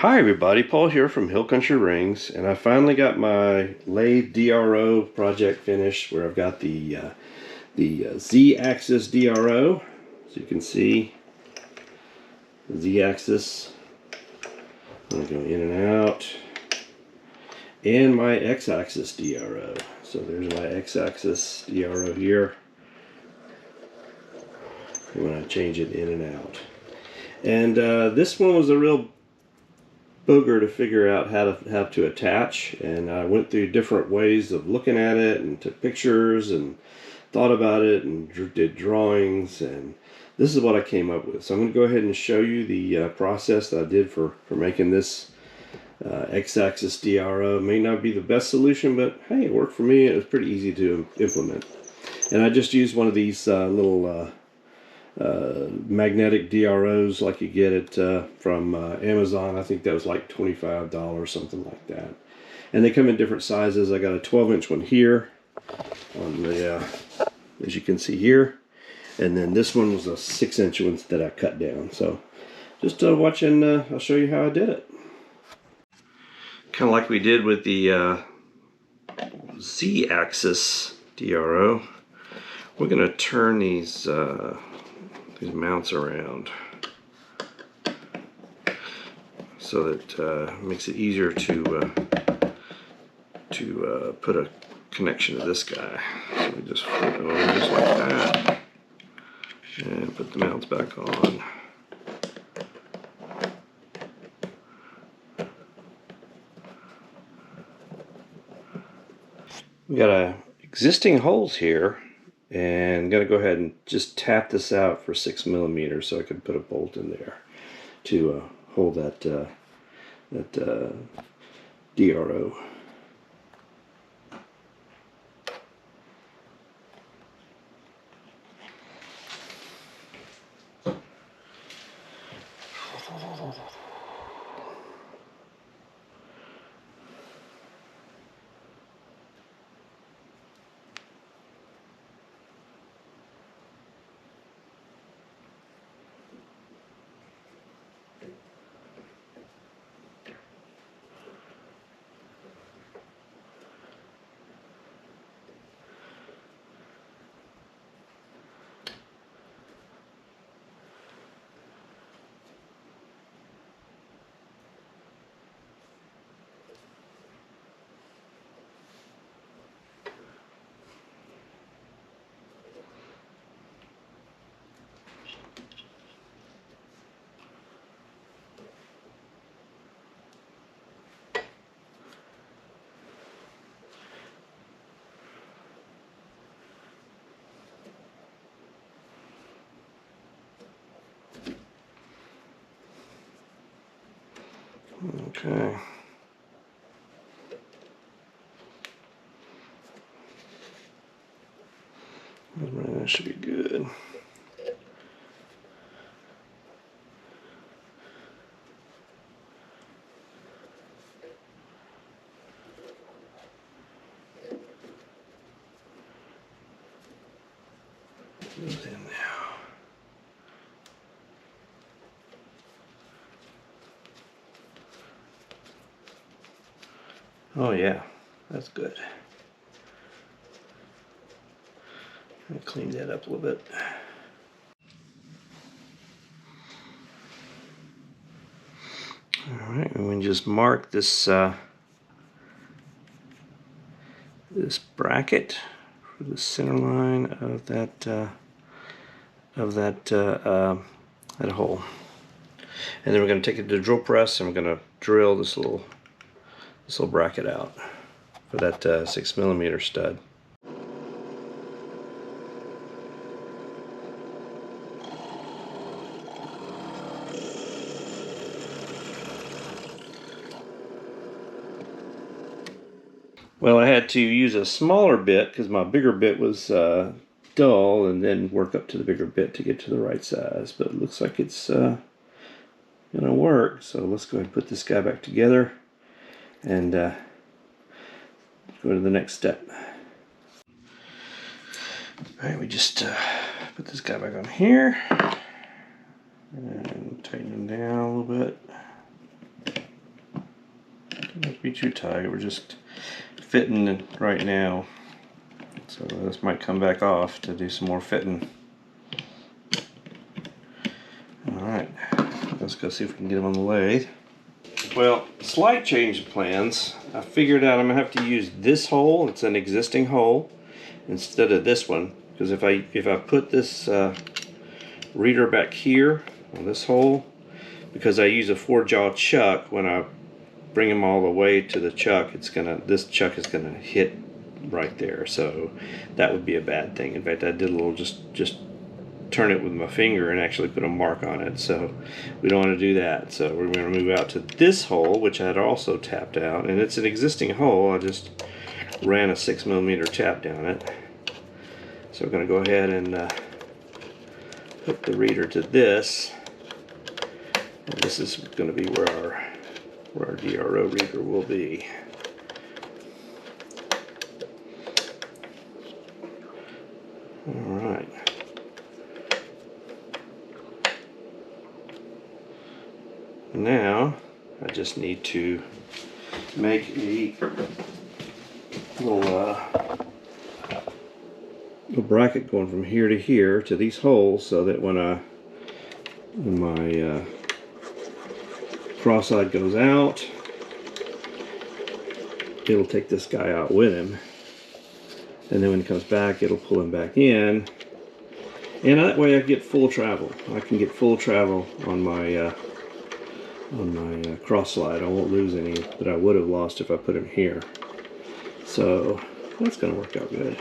Hi everybody, Paul here from Hill Country Rings, and I finally got my lathe DRO project finished, where I've got the Z Axis DRO, as you can see, the Z Axis. I'm going to go in and out, and my X Axis DRO. So there's my X Axis DRO here. I'm going to change it in and out. And this one was a real booger to figure out how to attach, and I went through different ways of looking at it and took pictures and thought about it and did drawings, and this is what I came up with. So I'm going to go ahead and show you the process that I did for making this X Axis DRO. It may not be the best solution, but hey, it worked for me. It was pretty easy to implement, and I just used one of these little magnetic DROs like you get it from Amazon. I think that was like $25, something like that. And they come in different sizes. I got a 12-inch one here on the as you can see here, and then this one was a 6-inch one that I cut down. So just watch, and I'll show you how I did it. Kind of like we did with the Z Axis DRO, we're going to turn these mounts around so that it makes it easier to put a connection to this guy. So we just flip it over just like that and put the mounts back on. We got existing holes here, and I'm going to go ahead and just tap this out for 6 millimeters so I can put a bolt in there to hold that DRO. Okay. That should be good. Goes in now. Oh yeah, that's good. I'll clean that up a little bit. All right, and we just mark this this bracket for the center line of that hole, and then we're going to take it to the drill press, and we're going to drill this little bracket out for that 6 millimeter stud. Well, I had to use a smaller bit because my bigger bit was dull, and then work up to the bigger bit to get to the right size. But it looks like it's going to work. So let's go ahead and put this guy back together and go to the next step. Alright, we just put this guy back on here and tighten him down a little bit. be too tight. We're just fitting it right now. So this might come back off to do some more fitting. Alright, let's go see if we can get them on the lathe. Well, slight change of plans. I figured out I'm going to have to use this hole. It's an existing hole instead of this one. Because if I put this reader back here on this hole, because I use a 4-jaw chuck, when I bring them all the way to the chuck, this chuck is gonna hit right there. So that would be a bad thing. In fact, I did a little just turn it with my finger and actually put a mark on it. So we don't want to do that. So we're going to move out to this hole, which I had also tapped out, and it's an existing hole. I just ran a 6mm tap down it. So we're going to go ahead and hook the reader to this, and this is going to be where our DRO reader will be. All right. Now I just need to make a little bracket going from here to here to these holes, so that when my cross side goes out, it'll take this guy out with him, and then when he comes back, it'll pull him back in, and that way I get full travel. I can get full travel on my cross slide. I won't lose any that I would have lost if I put him here. So that's going to work out good.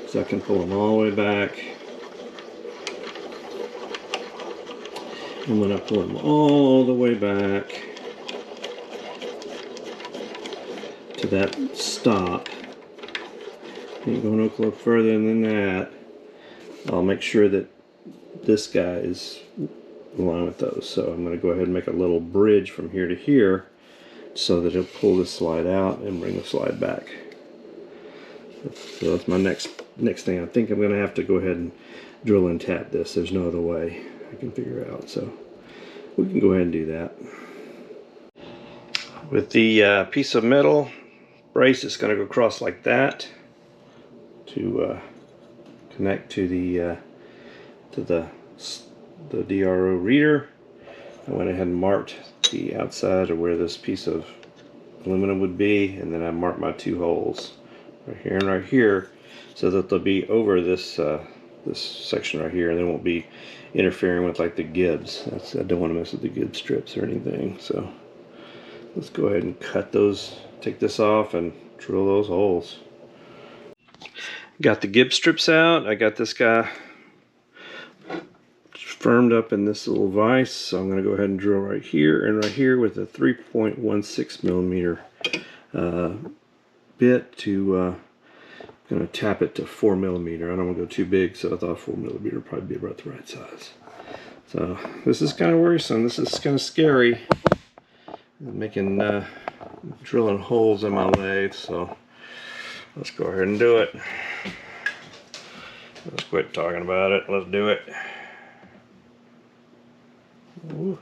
So I can pull them all the way back, and when I pull them all the way back to that stop, ain't going no clue further than that, I'll make sure that this guy is along with those. So I'm going to go ahead and make a little bridge from here to here, so that it'll pull this slide out and bring the slide back. So that's my next thing. I think I'm going to have to go ahead and drill and tap this. There's no other way I can figure it out. So we can go ahead and do that. With the piece of metal brace, it's going to go across like that to connect to the DRO reader. I went ahead and marked the outside of where this piece of aluminum would be, and then I marked my 2 holes right here and right here, so that they'll be over this this section right here, and they won't be interfering with like the gibs. I don't want to mess with the gib strips or anything. So let's go ahead and cut those, take this off, and drill those holes. Got the gib strips out. I got this guy firmed up in this little vise, so I'm going to go ahead and drill right here and right here with a 3.16mm bit to going to tap it to 4mm. I don't want to go too big, so I thought 4mm would probably be about the right size. So this is kind of worrisome. This is kind of scary, making drilling holes in my lathe. So let's go ahead and do it. Let's quit talking about it. Let's do it. Ooh.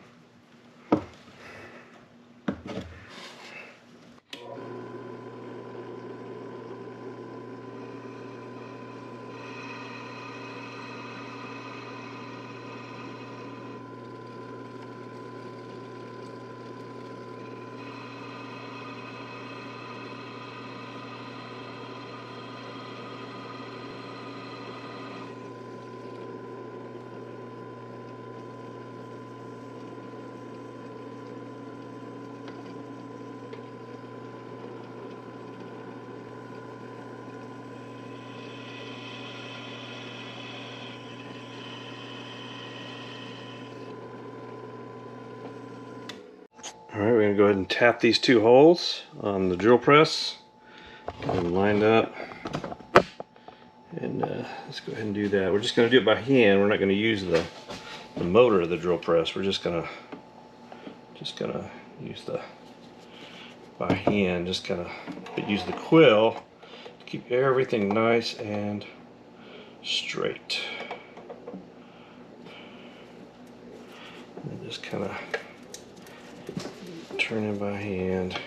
Alright, we're going to go ahead and tap these 2 holes on the drill press. Get them lined up. And let's go ahead and do that. We're just going to do it by hand. We're not going to use the motor of the drill press. We're just going to use the by hand. Just kind of use the quill to keep everything nice and straight. And just kind of turn it by hand,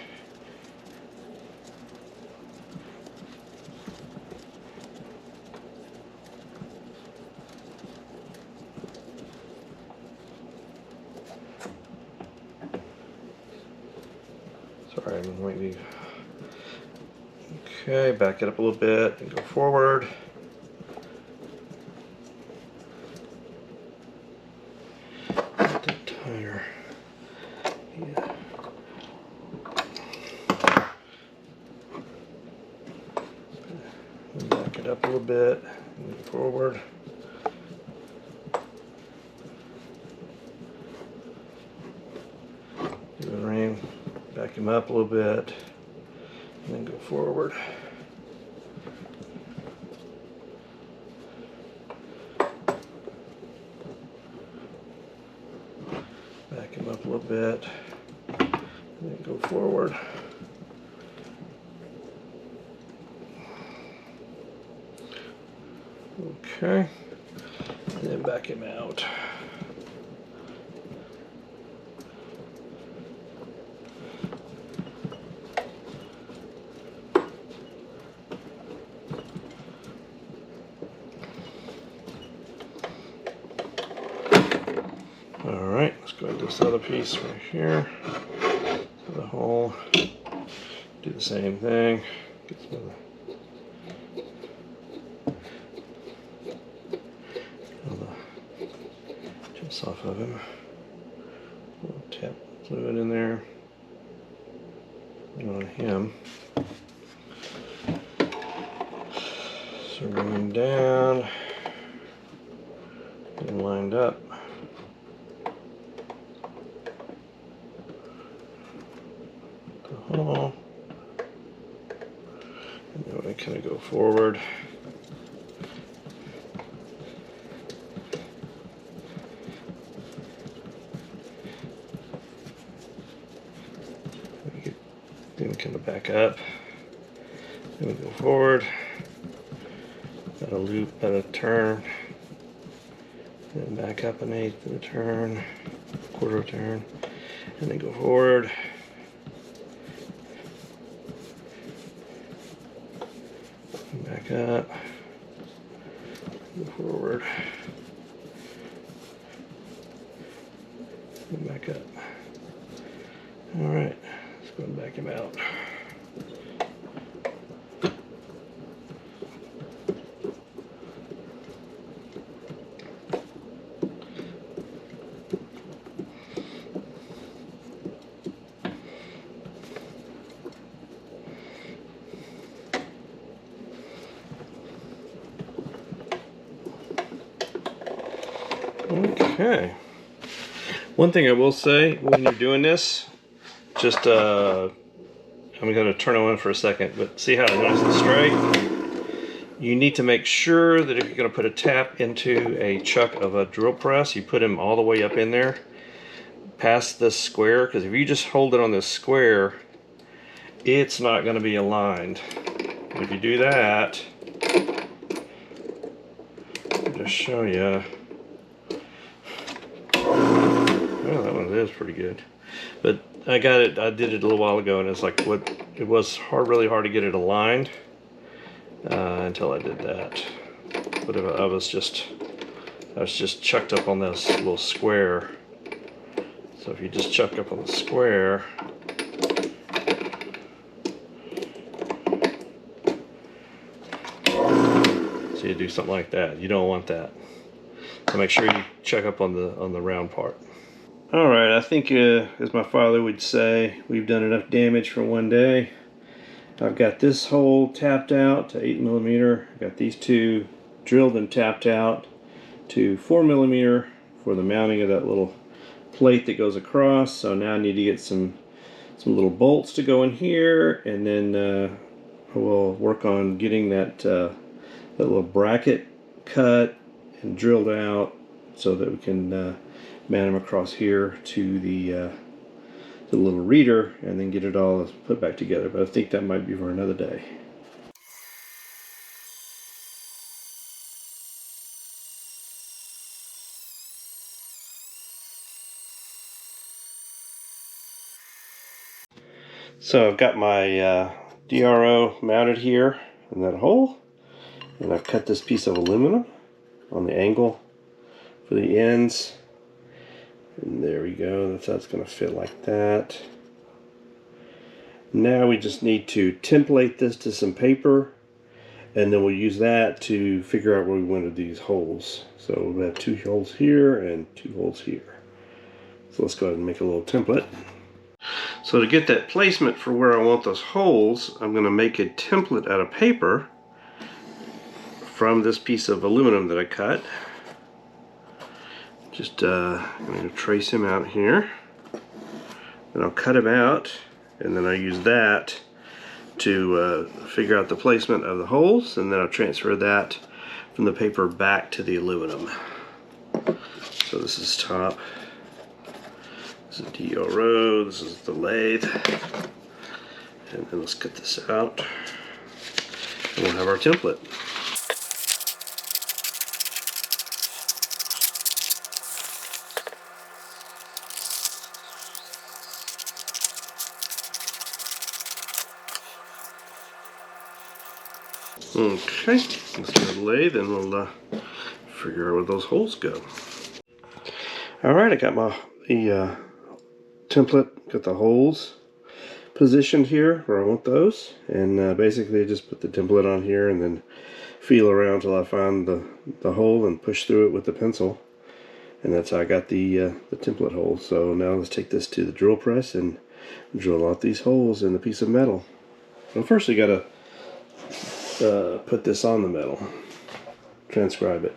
Sorry, I might be. Okay, back it up a little bit and go forward. Get that tighter. Yeah. Back it up a little bit and go forward. Do the ring, back him up a little bit, and then go forward. Back him up a little bit, and then go forward. Okay, and then back him out. Alright, let's go into this other piece right here. The hole. Do the same thing. Get some of the chips off of him. A little tap fluid in there. On him. So bring him down and lined up. The hole. And then I kind of go forward. Then kind of back up. Then we go forward. Got a loop, got a turn. Then back up an eighth of a turn, quarter of a turn, and then go forward. And back up. Go forward. And back up. All right. Let's go and back him out. Okay. One thing I will say when you're doing this, just I'm going to turn it on for a second, but see how it goes to straight? You need to make sure that if you're going to put a tap into a chuck of a drill press, you put them all the way up in there, past this square, because if you just hold it on this square, it's not going to be aligned. If you do that, I'll just show you. Well, that one is pretty good. But I got it, I did it a little while ago, and it's like, it was really hard to get it aligned until I did that. But I was just chucked up on this little square. So if you just chuck up on the square, so you do something like that. You don't want that. So make sure you check up on the round part. Alright, I think as my father would say, we've done enough damage for one day. I've got this hole tapped out to 8mm. I've got these two drilled and tapped out to 4mm for the mounting of that little plate that goes across. So now I need to get some little bolts to go in here, and then we'll work on getting that little bracket cut and drilled out so that we can mount them across here to the little reader, and then get it all put back together. But I think that might be for another day. So I've got my DRO mounted here in that hole, and I've cut this piece of aluminum on the angle for the ends, and there we go. That's how it's going to fit, like that. Now we just need to template this to some paper, and then we'll use that to figure out where we wanted these holes. So we have 2 holes here and 2 holes here. So let's go ahead and make a little template. So to get that placement for where I want those holes, I'm going to make a template out of paper from this piece of aluminum that I cut. Just I'm going to trace him out here. Then I'll cut him out, and then I use that to figure out the placement of the holes, and then I'll transfer that from the paper back to the aluminum. So this is top, this is DRO, this is the lathe, and then let's cut this out, and we'll have our template. Okay, let's go to the lathe and we'll figure out where those holes go. Alright, I got the template, got the holes positioned here where I want those, and basically just put the template on here and then feel around till I find the hole and push through it with the pencil, and that's how I got the template hole. So now let's take this to the drill press and drill out these holes in the piece of metal. Well, first we gotta put this on the metal, transcribe it.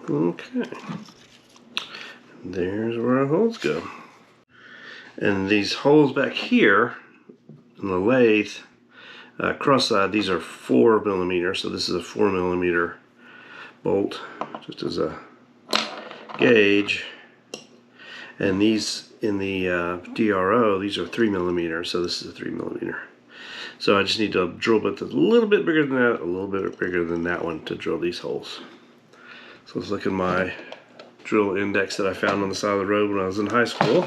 Okay, there's where our holes go. And these holes back here in the lathe, cross side, these are 4mm, so this is a 4mm bolt, just as a gauge. And these in the DRO, these are 3mm, so this is a 3mm. So I just need to drill bit that's a little bit bigger than that, a little bit bigger than that one to drill these holes. So let's look at my drill index that I found on the side of the road when I was in high school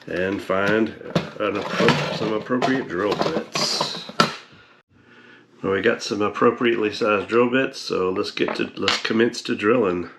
and find some appropriate drill bits. Well, we got some appropriately sized drill bits, so let's commence to drilling.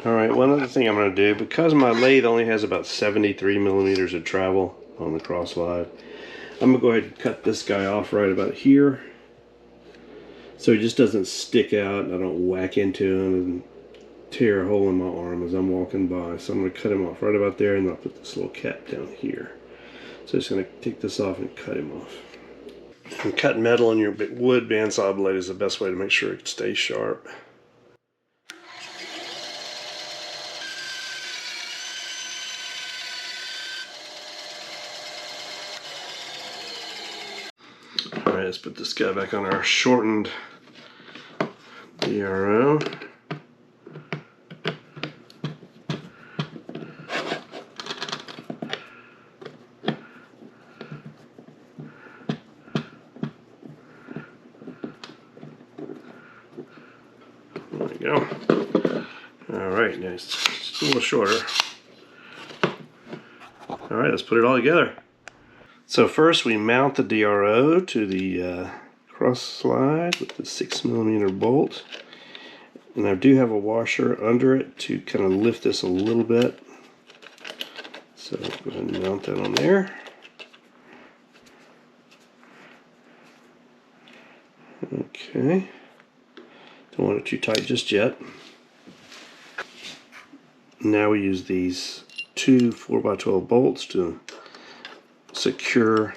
Alright, one other thing I'm going to do, because my lathe only has about 73mm of travel on the cross slide, I'm going to go ahead and cut this guy off right about here, so he just doesn't stick out and I don't whack into him and tear a hole in my arm as I'm walking by. So I'm going to cut him off right about there, and I'll put this little cap down here. So I'm just going to take this off and cut him off. And cutting metal on your wood bandsaw blade is the best way to make sure it stays sharp. Alright, let's put this guy back on our shortened DRO. There we go. Alright, nice. Just a little shorter. Alright, let's put it all together. So first we mount the DRO to the cross slide with the 6mm bolt. And I do have a washer under it to kind of lift this a little bit. So go ahead and mount that on there. Okay. Don't want it too tight just yet. Now we use these 2 4x12 bolts to secure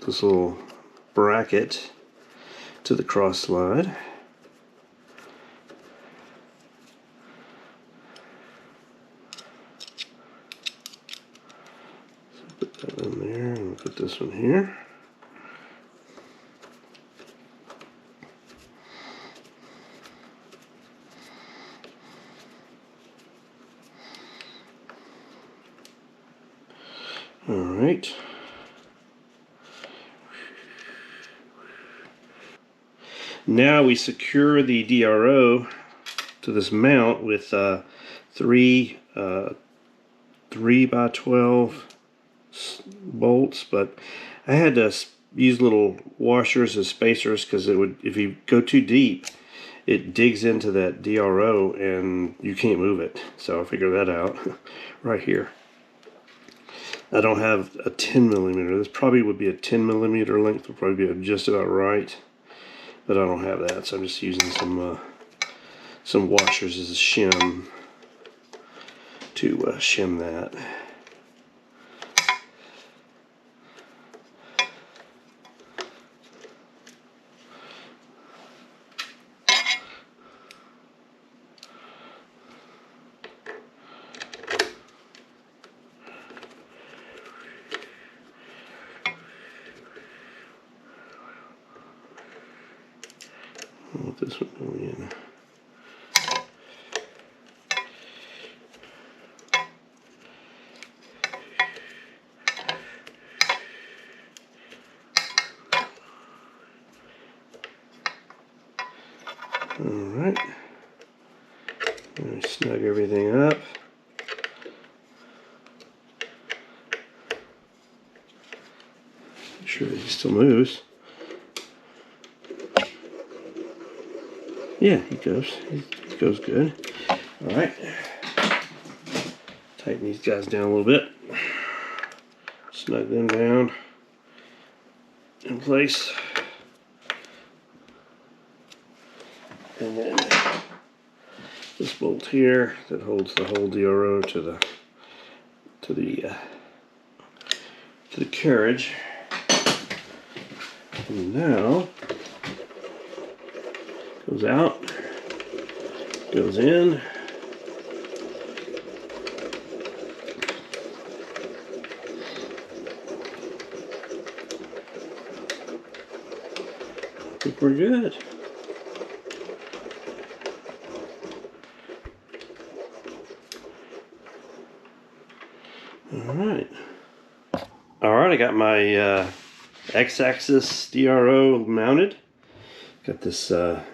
this little bracket to the cross slide. Put that in there, and put this one here. All right. Now we secure the DRO to this mount with 3 3x12 bolts, but I had to use little washers and spacers because it would, if you go too deep, it digs into that DRO and you can't move it. So I figured that out right here. I don't have a 10 millimeter. This probably would be a 10 millimeter length, would probably be just about right. But I don't have that, so I'm just using some washers as a shim to shim that. I want this one going in. Alright. Snug everything up. Make sure that he still moves. Yeah, he goes. He goes good. Alright. Tighten these guys down a little bit. Snug them down in place. And then this bolt here that holds the whole DRO to the carriage. And now goes out, goes in. I think we're good. Alright, I got my X Axis DRO mounted. Got this about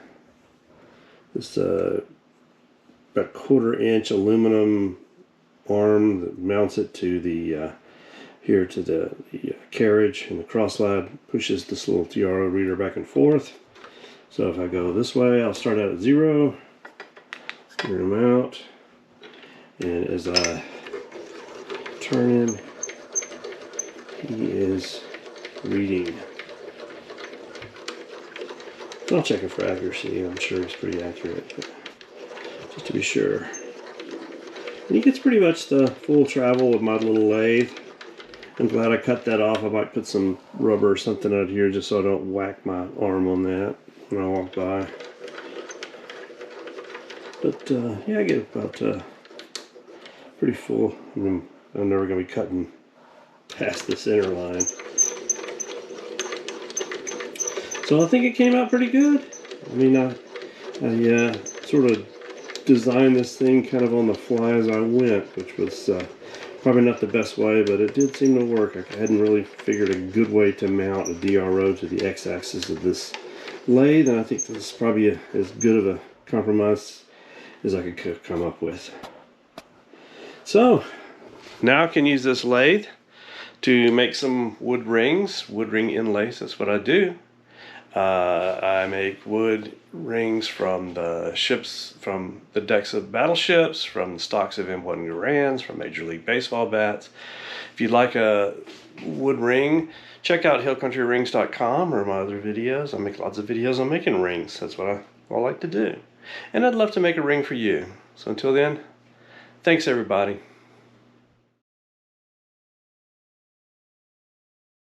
1/4 inch aluminum arm that mounts it to the here to the carriage, and the cross slide pushes this little DRO reader back and forth. So if I go this way, I'll start out at 0, turn them out, and as I turn in, he is reading. I'll check it for accuracy. I'm sure it's pretty accurate, but just to be sure. And he gets pretty much the full travel with my little lathe. I'm glad I cut that off. I might put some rubber or something out here just so I don't whack my arm on that when I walk by. But yeah, I get about pretty full. I'm never going to be cutting past the center line. So I think it came out pretty good. I mean, I sort of designed this thing kind of on the fly as I went, which was probably not the best way, but it did seem to work. I hadn't really figured a good way to mount a DRO to the X-axis of this lathe, and I think this is probably as good of a compromise as I could come up with. So now I can use this lathe to make some wood rings, wood ring inlays. That's what I do. I make wood rings from the ships, from the decks of battleships, from the stocks of M1 Durans, from Major League Baseball bats. If you'd like a wood ring, check out hillcountryrings.com or my other videos. I make lots of videos on making rings. That's what I like to do. And I'd love to make a ring for you. So until then, thanks everybody.